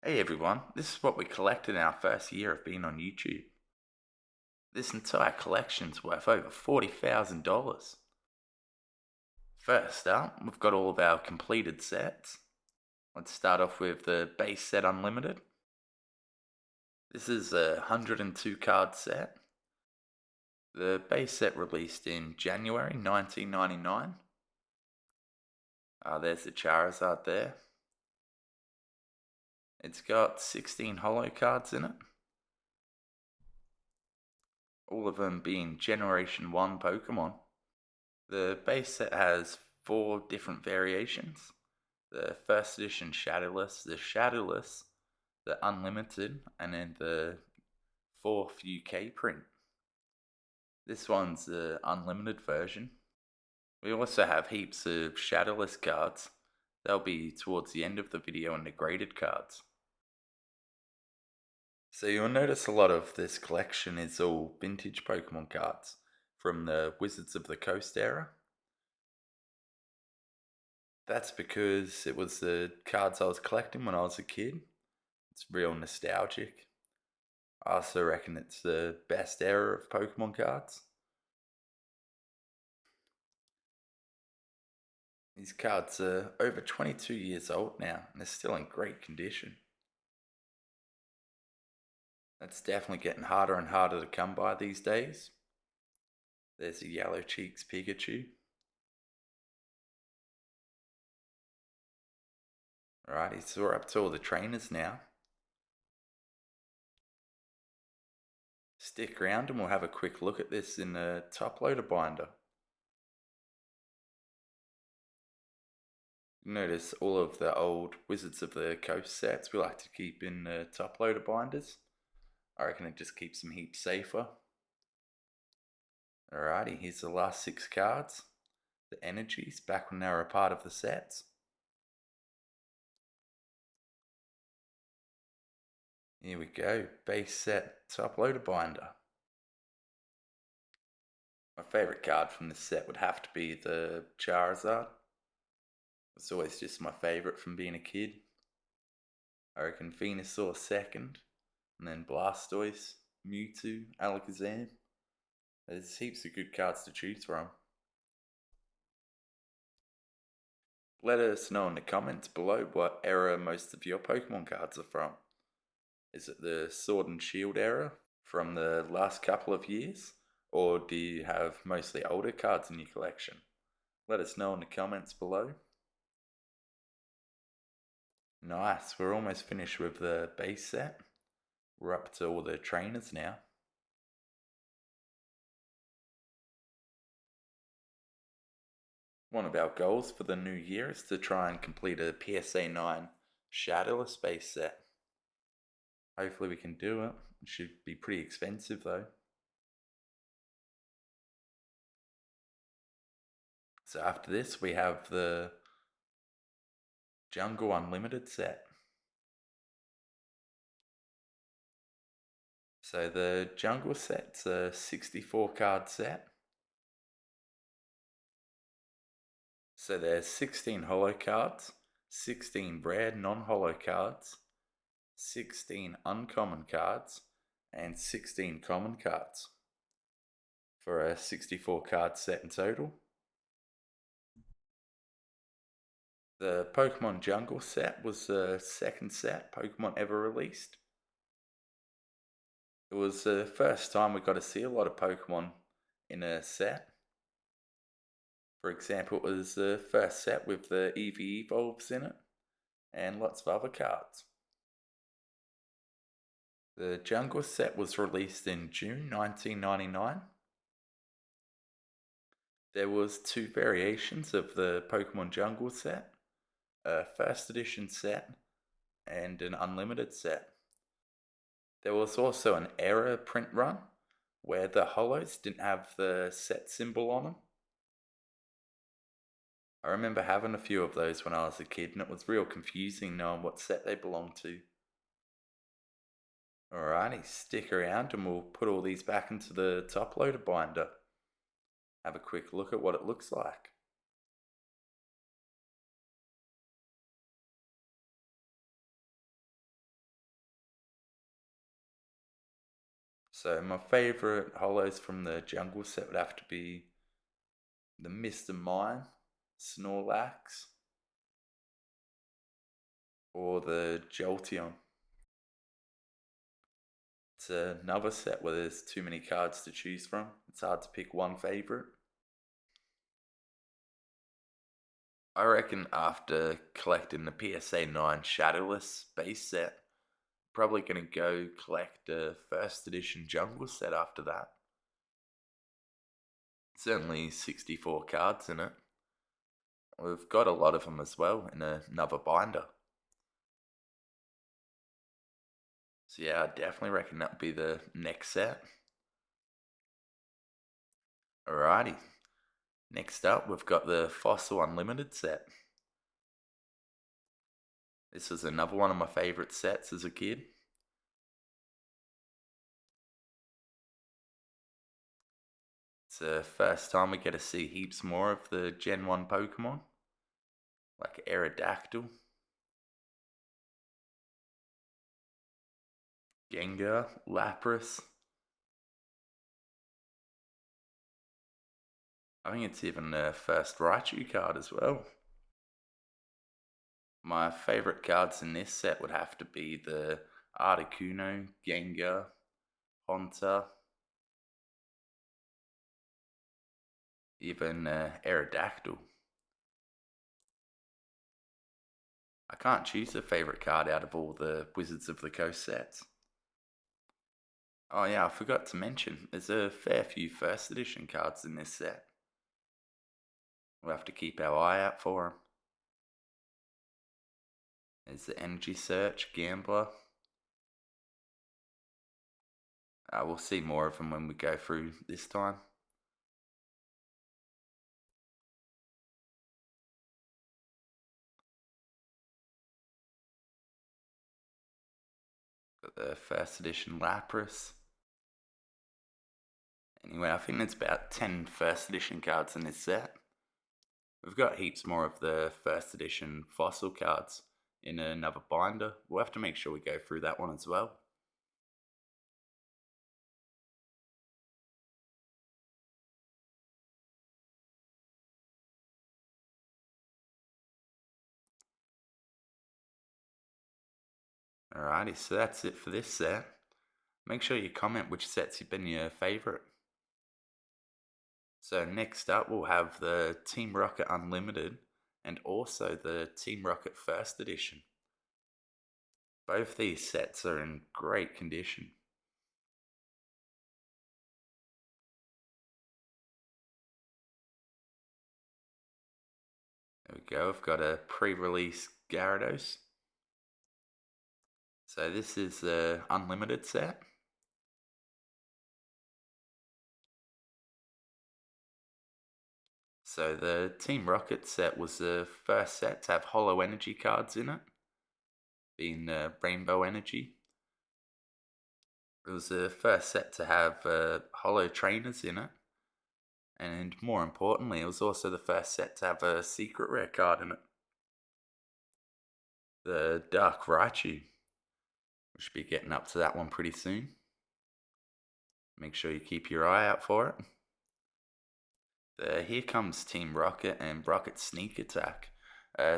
Hey everyone, this is what we collected in our first year of being on YouTube. This entire collection's worth over $40,000. First up, we've got all of our completed sets. Let's start off with the base set unlimited. This is a 102 card set. The base set released in January 1999. There's the Charizard there. It's got 16 holo cards in it. All of them being Generation 1 Pokemon. The base set has 4 different variations. The first edition shadowless, the shadowless, the unlimited, and then the 4th UK print. This one's the unlimited version. We also have heaps of shadowless cards. They'll be towards the end of the video in the graded cards. So you'll notice a lot of this collection is all vintage Pokemon cards from the Wizards of the Coast era. That's because it was the cards I was collecting when I was a kid. It's real nostalgic. I also reckon it's the best era of Pokemon cards. These cards are over 22 years old now, and they're still in great condition. That's definitely getting harder and harder to come by these days. There's a Yellow Cheeks Pikachu. Alrighty, so we're up to all the trainers now. Stick around and we'll have a quick look at this in the top loader binder. Notice all of the old Wizards of the Coast sets we like to keep in the top loader binders. I reckon it just keeps them heaps safer. Alrighty, here's the last 6 cards. The energies back when they were a part of the sets. Here we go, base set top loader binder. My favourite card from this set would have to be the Charizard. It's always just my favourite from being a kid. I reckon Venusaur second, and then Blastoise, Mewtwo, Alakazam. There's heaps of good cards to choose from. Let us know in the comments below what era most of your Pokemon cards are from. Is it the Sword and Shield era from the last couple of years? Or do you have mostly older cards in your collection? Let us know in the comments below. Nice, we're almost finished with the base set. We're up to all the trainers now. One of our goals for the new year is to try and complete a PSA 9 shadowless base set. Hopefully we can do it. It should be pretty expensive though. So after this we have the Jungle Unlimited set. So the Jungle set's a 64 card set. So there's 16 holo cards, 16 rare non-holo cards, 16 uncommon cards, and 16 common cards for a 64 card set in total. The Pokemon Jungle set was the second set Pokemon ever released. It was the first time we got to see a lot of Pokemon in a set. For example, it was the first set with the Eevee Evolves in it, and lots of other cards. The Jungle set was released in June 1999. There was 2 variations of the Pokemon Jungle set, a first edition set and an unlimited set. There was also an error print run where the holos didn't have the set symbol on them. I remember having a few of those when I was a kid and it was real confusing knowing what set they belonged to. Alrighty, stick around and we'll put all these back into the top loader binder. Have a quick look at what it looks like. So my favorite holos from the jungle set would have to be the Mr. Mime, Snorlax, or the Jolteon. It's another set where there's too many cards to choose from. It's hard to pick one favorite. I reckon after collecting the PSA 9 Shadowless base set, probably gonna go collect a first edition jungle set after that. It's only 64 cards in it. We've got a lot of them as well in another binder. So yeah, I definitely reckon that'll be the next set. Alrighty. Next up, we've got the Fossil Unlimited set. This was another one of my favourite sets as a kid. It's the first time we get to see heaps more of the Gen 1 Pokemon, like Aerodactyl, Gengar, Lapras. I think it's even the first Raichu card as well. My favourite cards in this set would have to be the Articuno, Gengar, Haunter, even Aerodactyl. I can't choose a favourite card out of all the Wizards of the Coast sets. Oh yeah, I forgot to mention, there's a fair few first edition cards in this set. We'll have to keep our eye out for them. There's the Energy Search, Gambler. We'll see more of them when we go through this time. Got the first edition Lapras. Anyway, I think there's about 10 first edition cards in this set. We've got heaps more of the first edition fossil cards in another binder. We'll have to make sure we go through that one as well. Alrighty, so that's it for this set. Make sure you comment which sets have been your favourite. So next up we'll have the Team Rocket Unlimited and also the Team Rocket First Edition. Both these sets are in great condition. There we go, I've got a pre-release Gyarados. So this is the Unlimited set. So the Team Rocket set was the first set to have Holo Energy cards in it, being Rainbow Energy. It was the first set to have Holo Trainers in it, and more importantly, it was also the first set to have a secret rare card in it. The Dark Raichu. We should be getting up to that one pretty soon. Make sure you keep your eye out for it. Here comes Team Rocket and Rocket Sneak Attack.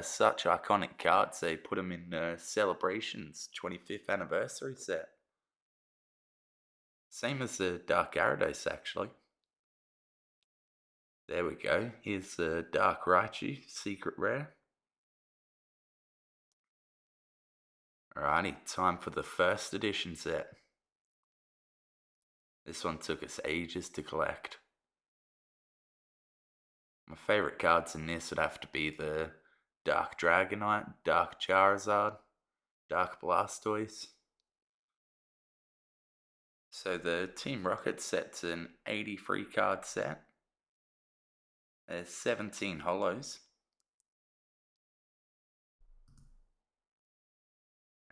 Such iconic cards, they put them in Celebration's 25th anniversary set. Same as the Dark Gyarados, actually. There we go. Here's the Dark Raichu, secret rare. Alrighty, time for the first edition set. This one took us ages to collect. My favourite cards in this would have to be the Dark Dragonite, Dark Charizard, Dark Blastoise. So the Team Rocket set's an 83 card set. There's 17 holos.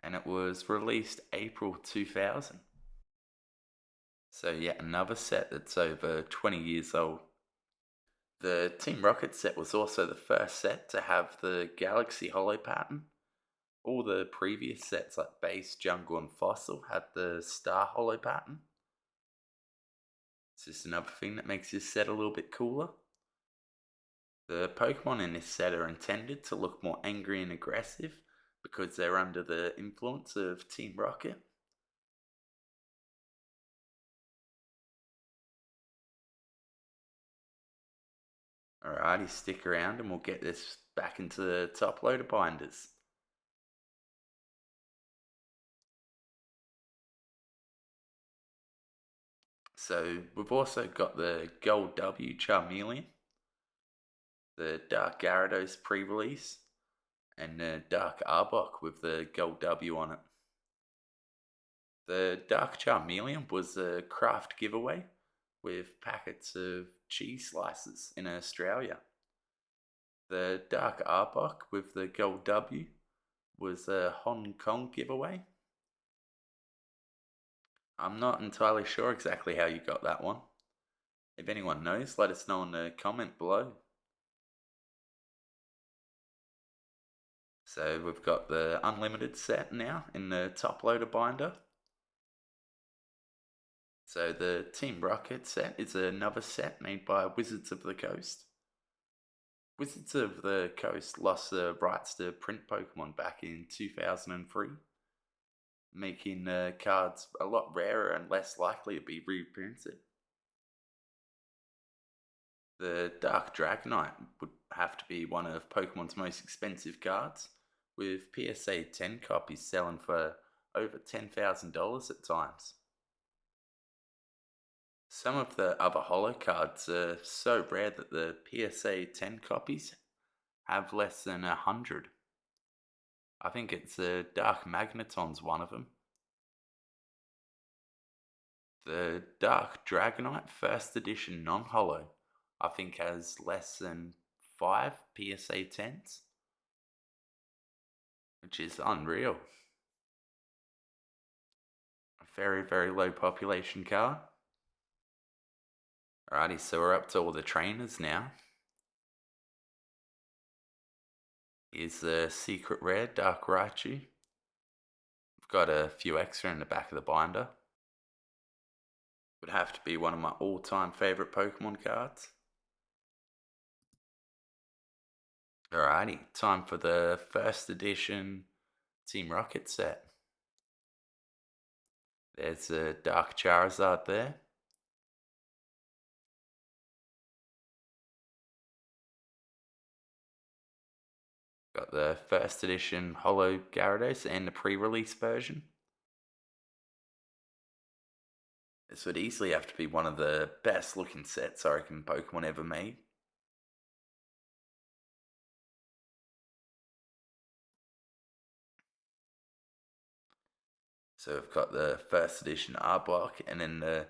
And it was released April 2000. So yet another set that's over 20 years old. The Team Rocket set was also the first set to have the Galaxy Holo pattern. All the previous sets like Base, Jungle and Fossil had the Star Holo pattern. It's just another thing that makes this set a little bit cooler. The Pokemon in this set are intended to look more angry and aggressive because they're under the influence of Team Rocket. Alrighty, stick around and we'll get this back into the top loader binders. So we've also got the Gold W Charmeleon, the Dark Gyarados pre-release, and the Dark Arbok with the Gold W on it. The Dark Charmeleon was a craft giveaway with packets of cheese slices in Australia. The Dark Arbok with the Gold W was a Hong Kong giveaway. I'm not entirely sure exactly how you got that one. If anyone knows, let us know in the comment below. So we've got the Unlimited set now in the top loader binder. So the Team Rocket set is another set made by Wizards of the Coast. Wizards of the Coast lost the rights to print Pokemon back in 2003, making cards a lot rarer and less likely to be reprinted. The Dark Dragonite would have to be one of Pokemon's most expensive cards, with PSA 10 copies selling for over $10,000 at times. Some of the other holo cards are so rare that the PSA 10 copies have less than 100. I think it's a Dark Magneton's one of them. The Dark Dragonite first edition non-holo I think has less than 5 PSA 10s, which is unreal. A very, very low population card. Alrighty, so we're up to all the trainers now. Here's the secret rare Dark Raichu. We've got a few extra in the back of the binder. Would have to be one of my all-time favorite Pokemon cards. Alrighty, time for the first edition Team Rocket set. There's a Dark Charizard there. Got the first edition Holo Gyarados and the pre-release version. This would easily have to be one of the best looking sets I reckon Pokemon ever made. So we've got the first edition Arbok and then the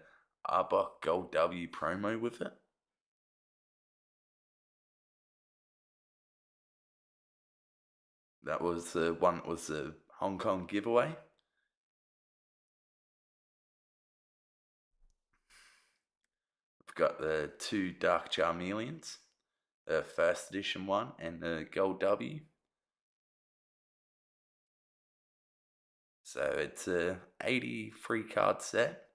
Arbok Gold W promo with it. That was the one that was the Hong Kong giveaway. We've got the two Dark Charmeleons, the first edition one and the Gold W. So it's a 83 card set,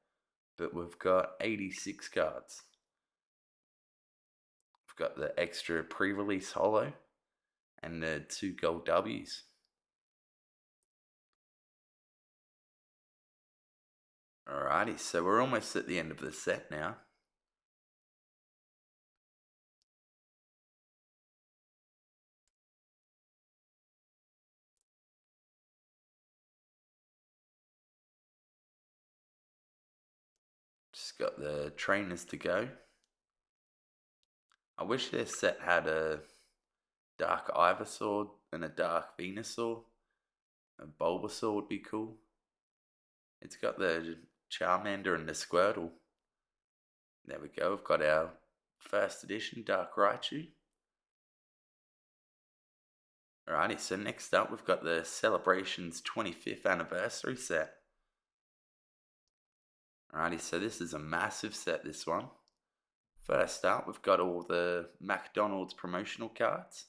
but we've got 86 cards. We've got the extra pre-release holo and the two Gold Ws. Alrighty, so we're almost at the end of the set now. Just got the trainers to go. I wish this set had a Dark Ivysaur and a Dark Venusaur. A Bulbasaur would be cool. It's got the Charmander and the Squirtle. There we go, we've got our first edition Dark Raichu. Alrighty, so next up we've got the Celebrations 25th Anniversary set. Alrighty, so this is a massive set, this one. First up, we've got all the McDonald's promotional cards.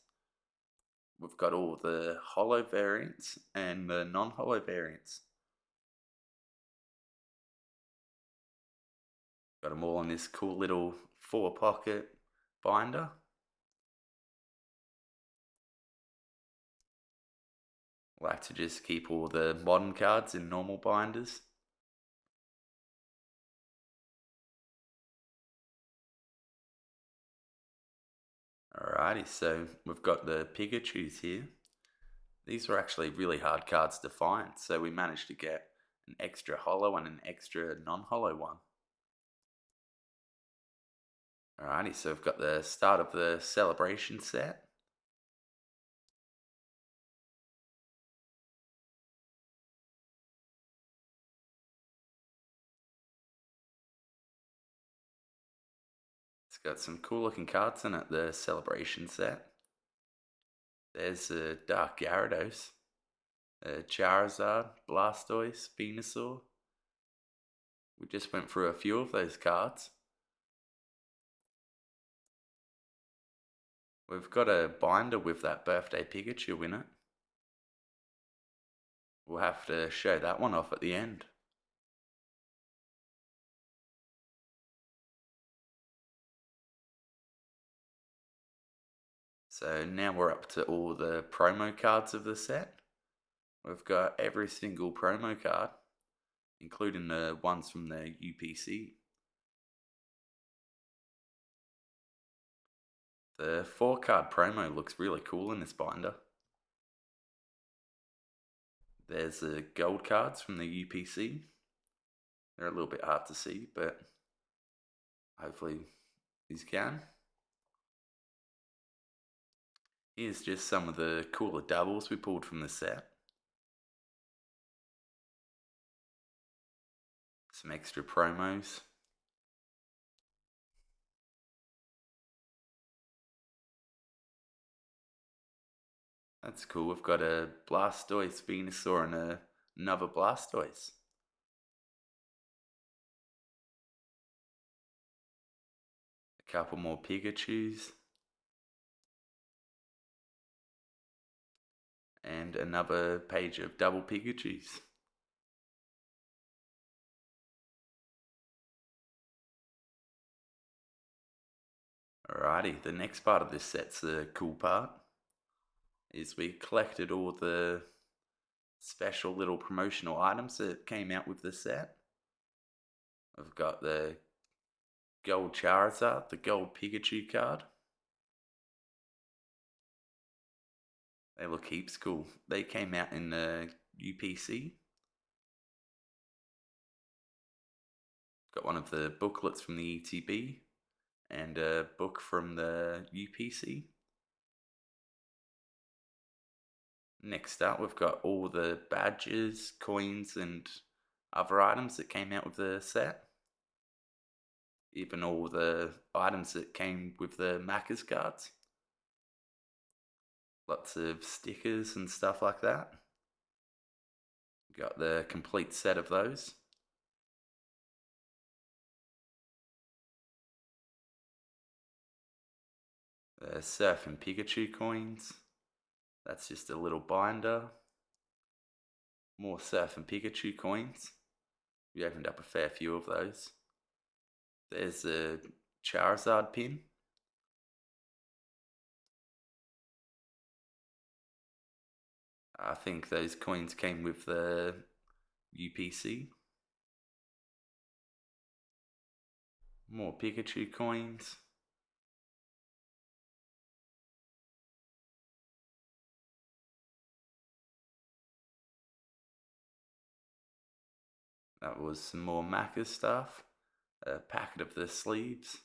We've got all the holo variants and the non-holo variants. Got them all in this cool little 4-pocket binder. Like to just keep all the modern cards in normal binders. Alrighty, so we've got the Pikachus here. These were actually really hard cards to find, so we managed to get an extra holo and an extra non-holo one. Alrighty, so we've got the start of the celebration set. It's got some cool looking cards in it, the celebration set. There's a Dark Gyarados, a Charizard, Blastoise, Venusaur. We just went through a few of those cards. We've got a binder with that birthday Pikachu in it. We'll have to show that one off at the end. So now we're up to all the promo cards of the set. We've got every single promo card, including the ones from the UPC. The 4-card promo looks really cool in this binder. There's the gold cards from the UPC. They're a little bit hard to see, but hopefully these can. Here's just some of the cooler doubles we pulled from the set. Some extra promos. That's cool. We've got a Blastoise, Venusaur, and another Blastoise. A couple more Pikachus. And another page of double Pikachus. Alrighty, the next part of this set's the cool part. Is we collected all the special little promotional items that came out with the set. We've got the gold Charizard, the gold Pikachu card. They look heaps cool. They came out in the UPC. Got one of the booklets from the ETB and a book from the UPC. Next up, we've got all the badges, coins, and other items that came out with the set. Even all the items that came with the Macca's cards. Lots of stickers and stuff like that. Got the complete set of those. The Surf and Pikachu coins. That's just a little binder. More Surf and Pikachu coins. We opened up a fair few of those. There's a Charizard pin. I think those coins came with the UPC. More Pikachu coins. That was some more Macca's stuff. A packet of the sleeves.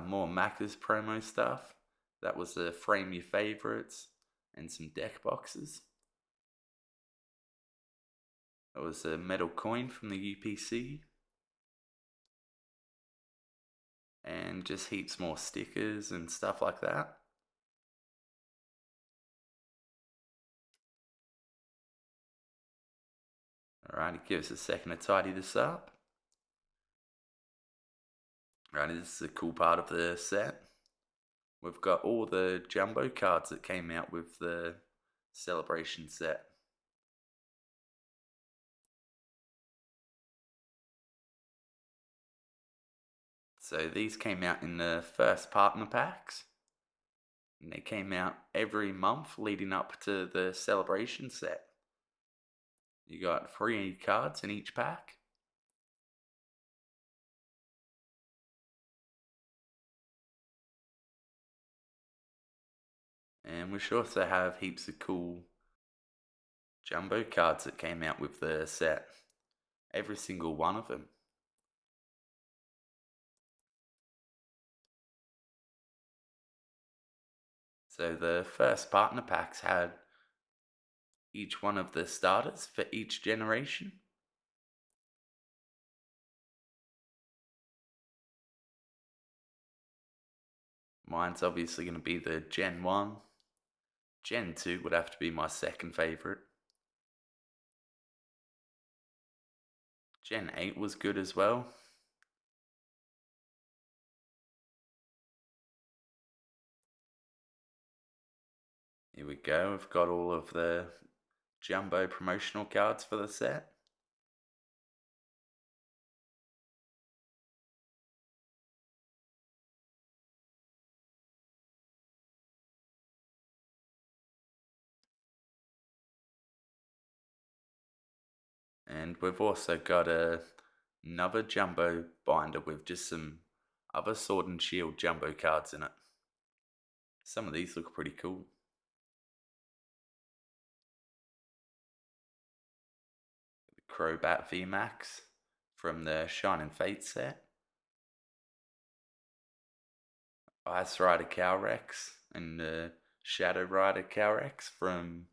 More Macca's promo stuff. That was the Frame Your Favorites and some deck boxes. That was a metal coin from the UPC. And just heaps more stickers and stuff like that. Alright, give us a second to tidy this up. Alright, this is a cool part of the set. We've got all the jumbo cards that came out with the celebration set. So these came out in the first partner packs. And they came out every month leading up to the celebration set. You got 3 cards in each pack. And we should also have heaps of cool jumbo cards that came out with the set. Every single one of them. So the first partner packs had each one of the starters for each generation. Mine's obviously going to be the Gen 1. Gen 2 would have to be my second favourite. Gen 8 was good as well. Here we go, we've got all of the jumbo promotional cards for the set. And we've also got another jumbo binder with just some other Sword and Shield jumbo cards in it. Some of these look pretty cool. The Crobat VMAX from the Shining Fate set. Ice Rider Calrex and the Shadow Rider Calrex from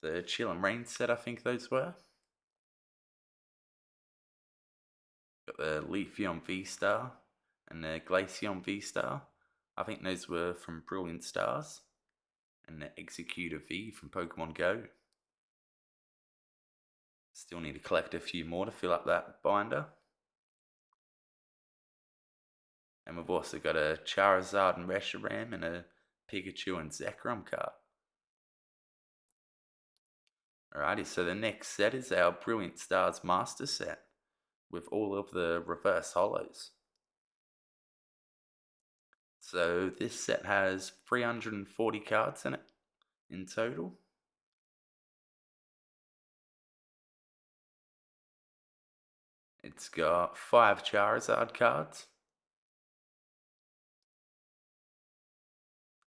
the Chill and Rain set, I think those were. Got the Leafeon V-Star and the Glaceon V-Star. I think those were from Brilliant Stars. And the Executor V from Pokemon Go. Still need to collect a few more to fill up that binder. And we've also got a Charizard and Reshiram and a Pikachu and Zekrom card. Alrighty, so the next set is our Brilliant Stars Master set with all of the reverse holos. So this set has 340 cards in it in total. It's got 5 Charizard cards.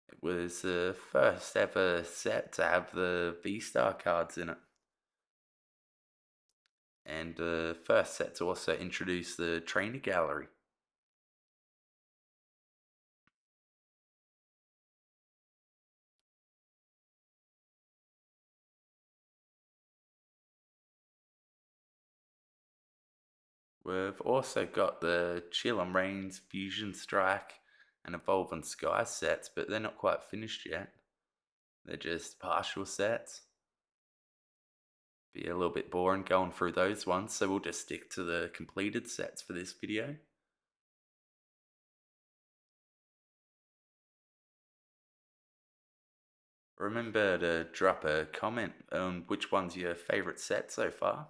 It was the first ever set to have the V-Star cards in it. And the first set to also introduce the trainer gallery. We've also got the Chill and Rain's Fusion Strike and Evolve and Sky sets, but they're not quite finished yet. They're just partial sets. Be a little bit boring going through those ones, so we'll just stick to the completed sets for this video. Remember to drop a comment on which one's your favourite set so far.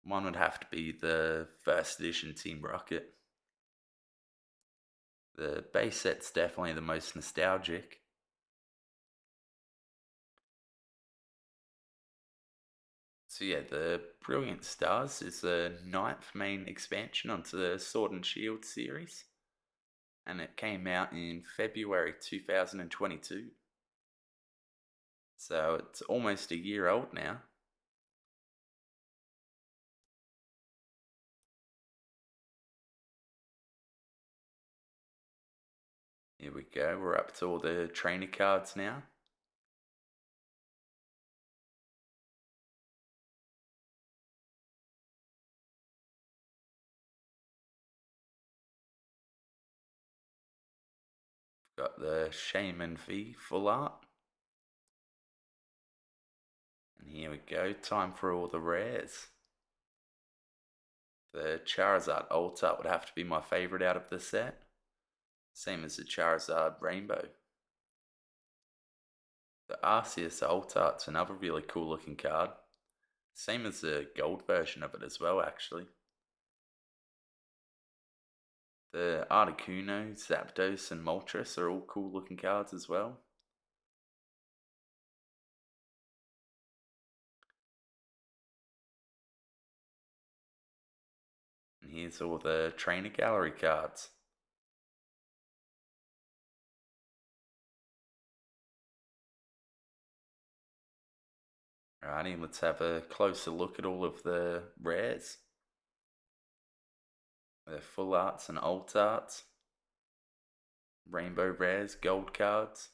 Mine would have to be the first edition Team Rocket. The base set's definitely the most nostalgic. So yeah, the Brilliant Stars is the 9th main expansion onto the Sword and Shield series. And it came out in February 2022. So it's almost a year old now. Here we go, we're up to all the trainer cards now. Got the Shaman V full art. And here we go, time for all the rares. The Charizard Alt-Art would have to be my favourite out of the set. Same as the Charizard Rainbow. The Arceus Alt-Art's another really cool looking card. Same as the gold version of it as well, actually. The Articuno, Zapdos, and Moltres are all cool looking cards as well. And here's all the trainer gallery cards. Alrighty, let's have a closer look at all of the rares. The full arts and alt arts. Rainbow rares, gold cards.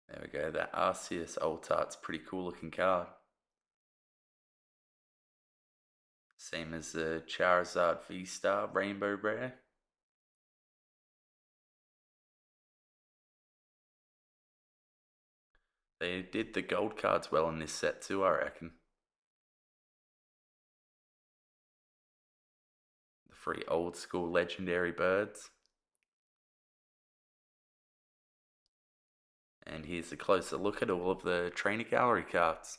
There we go, that Arceus alt art's pretty cool looking card. Same as the Charizard V-Star Rainbow Rare. They did the gold cards well in this set too, I reckon. The 3 old school legendary birds. And here's a closer look at all of the trainer gallery cards.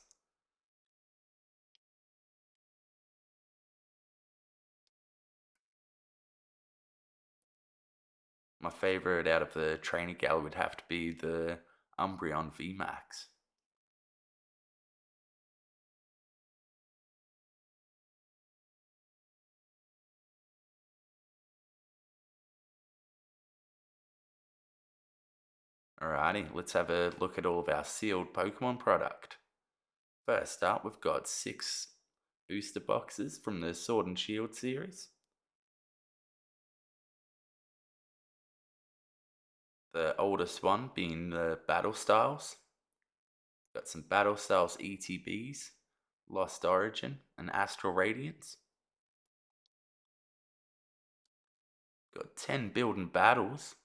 My favourite out of the trainer gallery would have to be the Umbreon VMAX. Alrighty, let's have a look at all of our sealed Pokemon product. First up, we've got 6 booster boxes from the Sword and Shield series. The oldest one being the Battle Styles. Got some Battle Styles ETBs, Lost Origin, and Astral Radiance. Got 10 build and battles.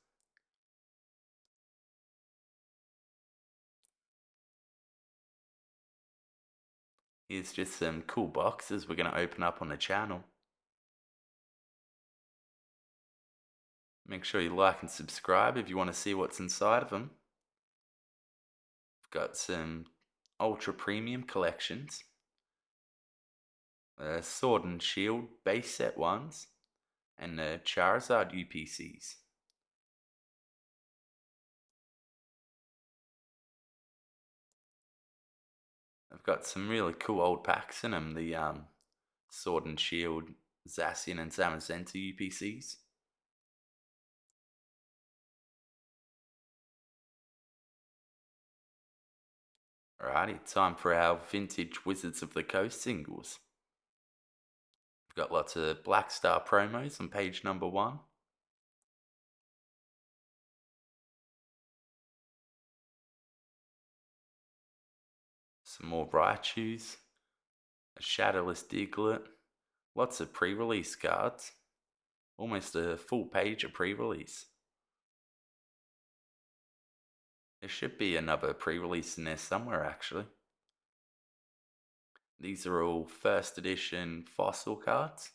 Here's just some cool boxes we're going to open up on the channel. Make sure you like and subscribe if you want to see what's inside of them. We've got some ultra premium collections. Sword and Shield base set ones. And the Charizard UPCs. I've got some really cool old packs in them. The Sword and Shield Zacian and Zamazenta UPCs. Alrighty, time for our vintage Wizards of the Coast singles. We've got lots of Black Star promos on page number 1. Some more Raichus, a shadowless Diglett, lots of pre-release cards, almost a full page of pre-release. There should be another pre-release in there somewhere actually. These are all first edition fossil cards.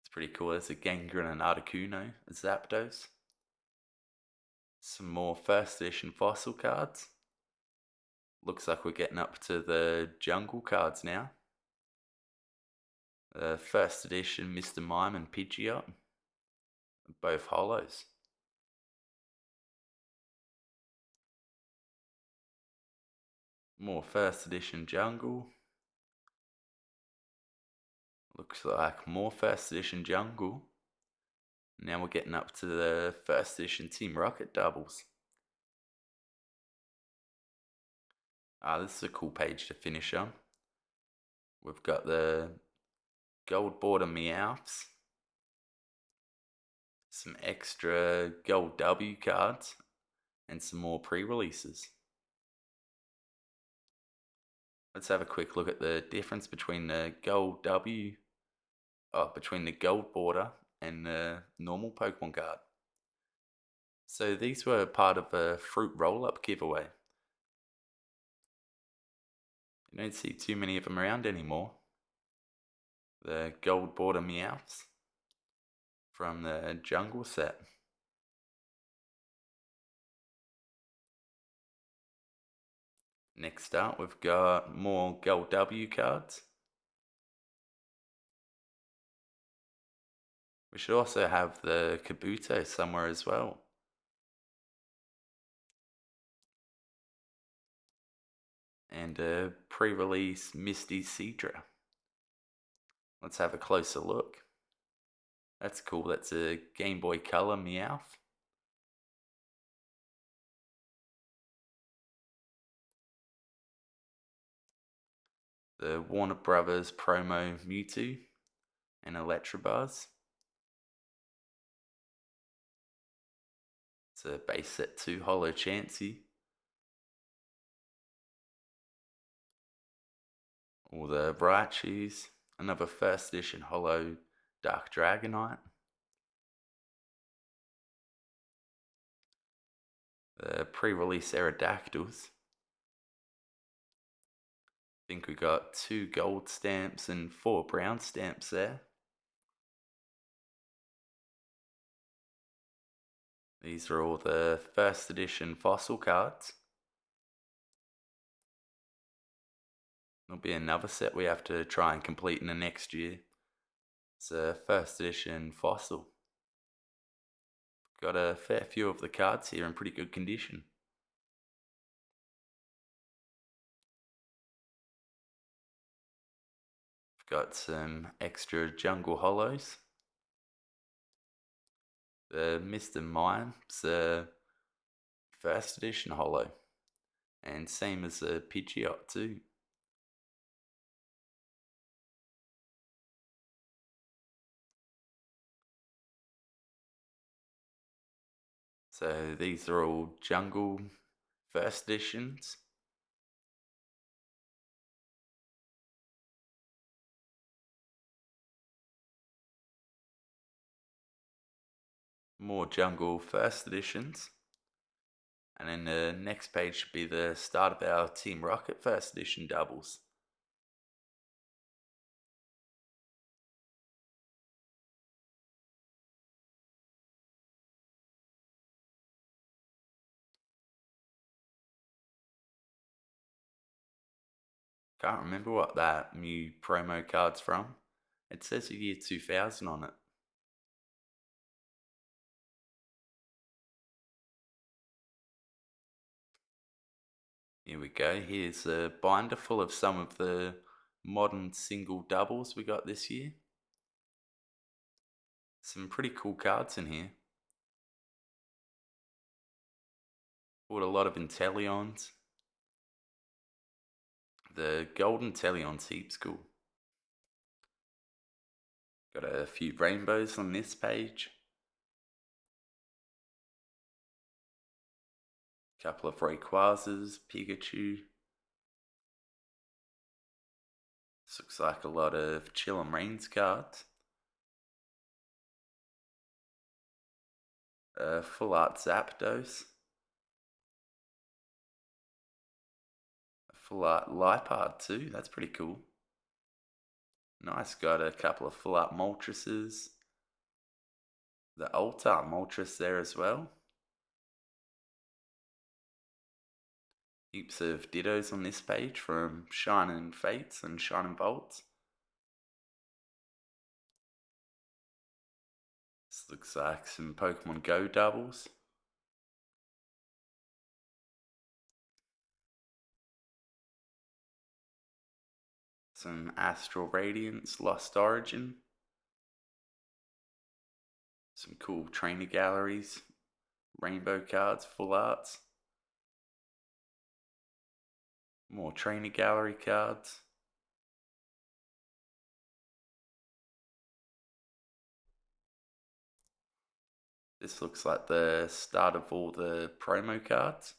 It's pretty cool. There's a Gengar and an Articuno, a Zapdos. Some more first edition fossil cards. Looks like we're getting up to the jungle cards now. The first edition Mr. Mime and Pidgeot, both holos. More first edition jungle. Looks like more first edition jungle. Now we're getting up to the first edition Team Rocket doubles. This is a cool page to finish on. We've got the gold border Meowths, some extra gold W cards, and some more pre-releases. Let's have a quick look at the difference between the gold W, between the gold border and the normal Pokemon card. So these were part of a fruit roll-up giveaway. You don't see too many of them around anymore. The gold border Meowths from the jungle set. Next up, we've got more Gold W cards. We should also have the Kabuto somewhere as well. And a pre-release Misty Seadra. Let's have a closer look. That's cool, that's a Game Boy Color Meowth. The Warner Brothers promo Mewtwo and Electabuzz. It's a base set 2 Holo Chansey. All the Raichus. Another first edition Holo Dark Dragonite. The pre-release Aerodactyls. I think we got 2 gold stamps and 4 brown stamps there. These are all the first edition fossil cards. There'll be another set we have to try and complete in the next year. It's a first edition fossil. Got a fair few of the cards here in pretty good condition. Got some extra jungle holos. The Mr. Mime's a first edition holo. And same as the Pidgeot too. So these are all jungle first editions. More jungle first editions. And then the next page should be the start of our Team Rocket first edition doubles. Can't remember what that Mew promo card's from. It says the year 2000 on it. Here we go. Here's a binder full of some of the modern single doubles we got this year. Some pretty cool cards in here. Bought a lot of Inteleons. The golden Inteleon's heaps cool. Got a few rainbows on this page. Couple of Rayquazas, Pikachu. This looks like a lot of Chill and Rains cards. Full art Zapdos. A full art Liepard too, that's pretty cool. Nice, got a couple of full art Moltres. The alt art Moltres there as well. Heaps of Dittos on this page from Shining Fates and Shining Volts. This looks like some Pokemon Go doubles. Some Astral Radiance, Lost Origin. Some cool trainer galleries, rainbow cards, full arts. More trainer gallery cards. This looks like the start of all the promo cards.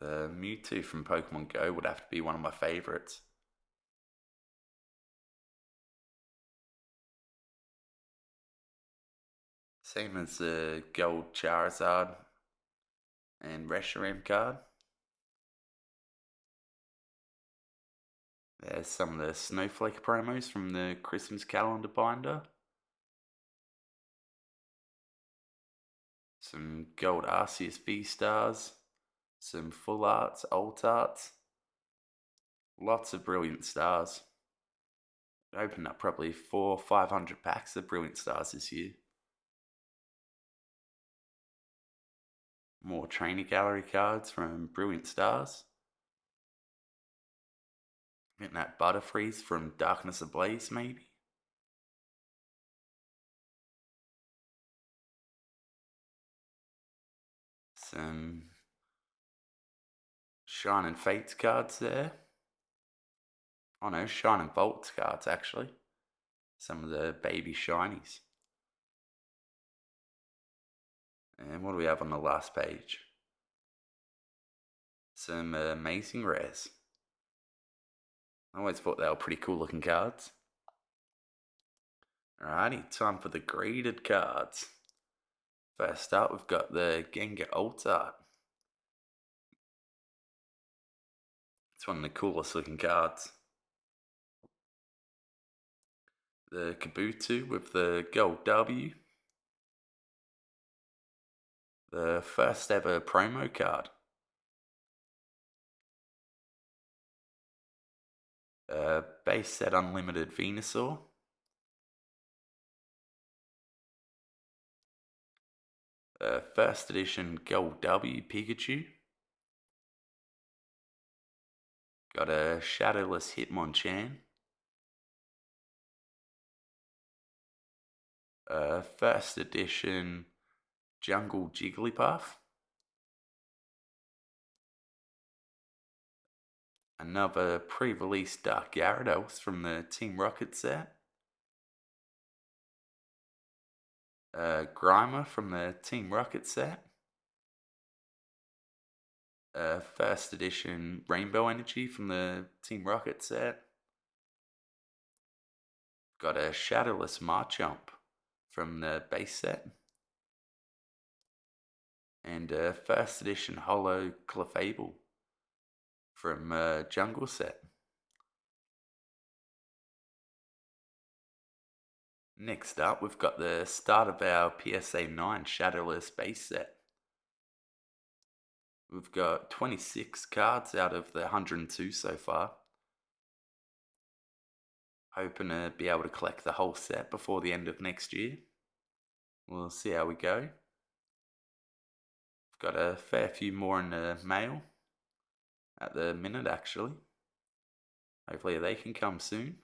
The Mewtwo from Pokemon Go would have to be one of my favorites. Same as the Gold Charizard and Reshiram card. There's some of the snowflake promos from the Christmas calendar binder. Some gold Arceus V-Stars. Some full arts, alt arts. Lots of brilliant stars. Opened up probably 400-500 packs of brilliant stars this year. More trainer gallery cards from Brilliant Stars. Getting that Butterfreeze from Darkness Ablaze, maybe. Some Shine and Fates cards there. Oh no, Shine and Volts cards actually. Some of the baby shinies. And what do we have on the last page? Some amazing rares. I always thought they were pretty cool looking cards. Alrighty, time for the graded cards. First up, we've got the Gengar Alt Art. It's one of the coolest looking cards. The Kabuto with the gold W. The first ever promo card. Base set unlimited Venusaur. First edition gold W Pikachu. Got a shadowless Hitmonchan. First edition Jungle Jigglypuff. Another pre-release Dark Gyarados from the Team Rocket set. Grimer from the Team Rocket set. First edition Rainbow Energy from the Team Rocket set. Got a shadowless Marchump from the base set. And a first edition Holo Clefable from Jungle set. Next up, we've got the start of our PSA 9 Shadowless base set. We've got 26 cards out of the 102 so far. Hoping to be able to collect the whole set before the end of next year. We'll see how we go. We've got a fair few more in the mail at the minute actually. Hopefully they can come soon.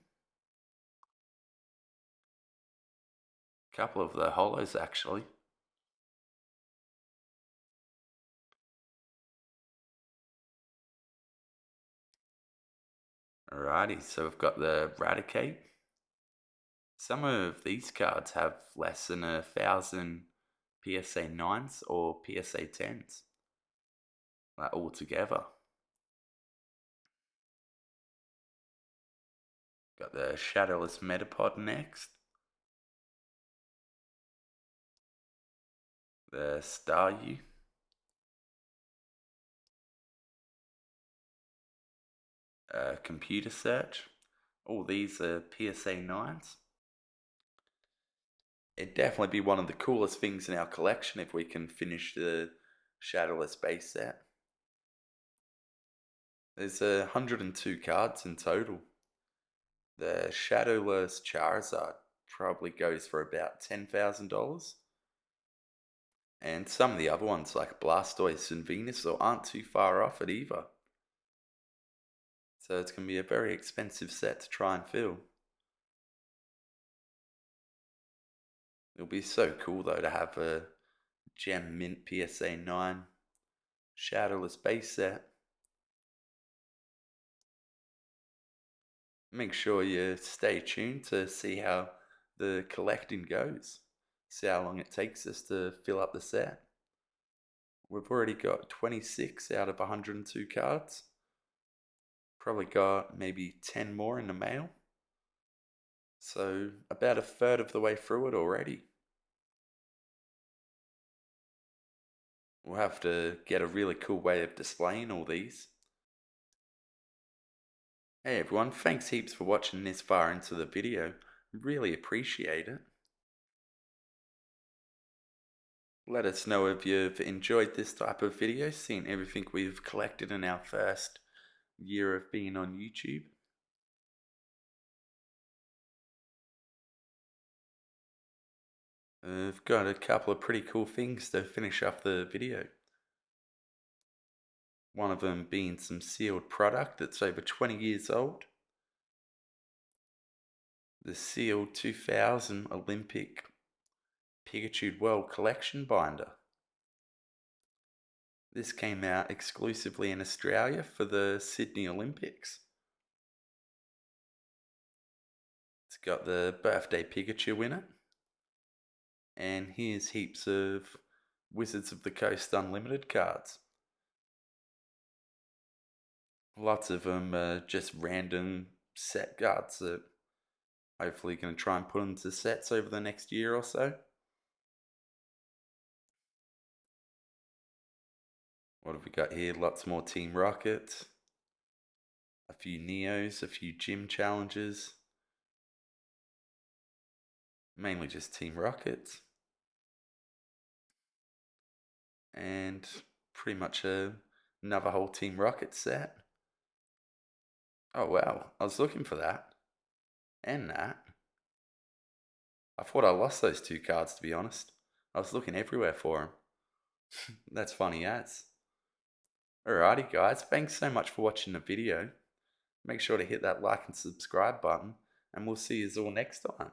A couple of the holos actually. Alrighty, so we've got the Raticate. Some of these cards have less than 1,000 PSA 9s or PSA 10s. Like all together. Got the Shadowless Metapod next. The Staryu. Computer Search. All these are PSA 9s. It'd definitely be one of the coolest things in our collection if we can finish the Shadowless base set. There's 102 cards in total. The Shadowless Charizard probably goes for about $10,000. And some of the other ones like Blastoise and Venusaur aren't too far off it either. So it's going to be a very expensive set to try and fill. It'll be so cool though to have a Gem Mint PSA 9 Shadowless base set. Make sure you stay tuned to see how the collecting goes. See how long it takes us to fill up the set. We've already got 26 out of 102 cards. Probably got maybe 10 more in the mail. So about a third of the way through it already. We'll have to get a really cool way of displaying all these. Hey everyone, thanks heaps for watching this far into the video. Really appreciate it. Let us know if you've enjoyed this type of video, seeing everything we've collected in our first year of being on YouTube. I've got a couple of pretty cool things to finish up the video. One of them being some sealed product that's over 20 years old. The sealed 2000 Olympic Pikachu World Collection Binder. This came out exclusively in Australia for the Sydney Olympics. It's got the birthday Pikachu in it. And here's heaps of Wizards of the Coast Unlimited cards. Lots of them are just random set cards that hopefully going to try and put into sets over the next year or so. What have we got here? Lots more Team Rocket. A few Neos, a few Gym Challenges. Mainly just Team Rocket. And pretty much another whole Team Rocket set. Oh wow, I was looking for that. And that. I thought I lost those two cards, to be honest. I was looking everywhere for them. That's funny as. Alrighty guys, thanks so much for watching the video. Make sure to hit that like and subscribe button, and we'll see you all next time.